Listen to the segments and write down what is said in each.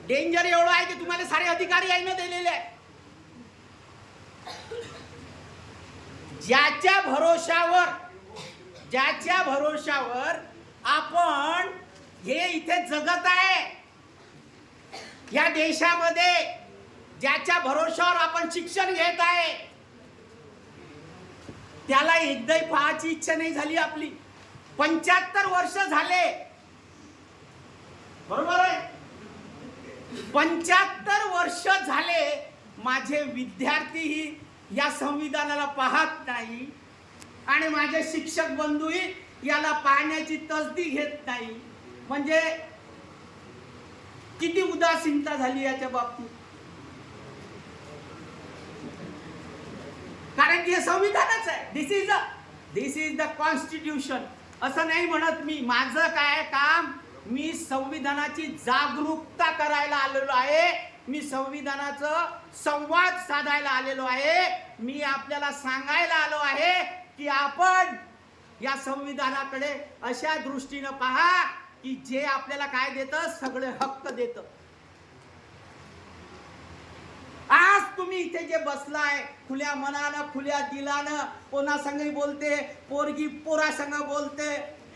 Danger एवढं आहे की तुम्हाला सारे अधिकार यायला दिलेले आहे. ज्याच्या भरोशावर आपण हे इथे जगत आहे, या देशामध्ये ज्याच्या भरोशावर आपण शिक्षण घेत आहे, त्याला एकदाही पाहायची इच्छा नाही झाली आपली. 75 वर्ष झाले, बरोबर आहे. 75 वर्ष झाले माझे विद्यार्थीही या संविधानाला पाहत नाही आणि माझे शिक्षक बंधूही याला पाहण्याची तसदी घेत नाही. म्हणजे किती उदासीनता झाली याच्या बाबतीत. कारण की हे संविधानच आहे. दिस इज द कॉन्स्टिट्यूशन. असं नाही म्हणत मी. माझं काय काम, मी संविधानाची जागरूकता करायला आलेलो आहे. मी संविधानाचं संवाद साधायला आलेलो आहे. मी आपल्याला सांगायला आलो आहे की आपण या संविधानाकडे अशा दृष्टीनं पहा की जे आपल्याला काय देतं, सगळे हक्क देतं. आज तुम्ही इथे जे बसलाय, खुल्या मनानं खुल्या दिलानं, कोणा संग बोलते, पोरगी पोरा संग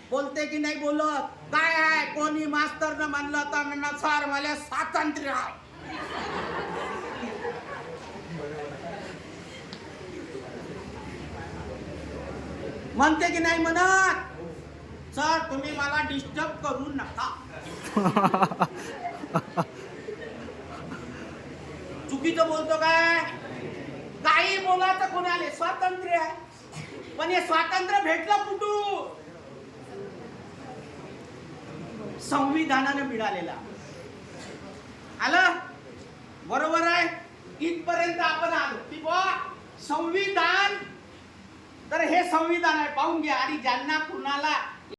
बोलते की नाही बोलत. काय आहे, कोणी मास्तरनं म्हणलं तर म्हणणं सर मला स्वातंत्र्य आहे. म्हणते की नाही म्हणत, सर तुम्ही मला डिस्टर्ब करू नका. चुकीचं बोलतो काय? काही बोलायचं कोणाले, स्वातंत्र्य आहे. पण हे स्वातंत्र्य भेटलं कुठून? संविधानाने मिळालेला. आलं बरोबर आहे. इथपर्यंत आपण आलो की बा संविधान, तर हे संविधान आहे पाहून घ्या. आणि ज्यांना कुणाला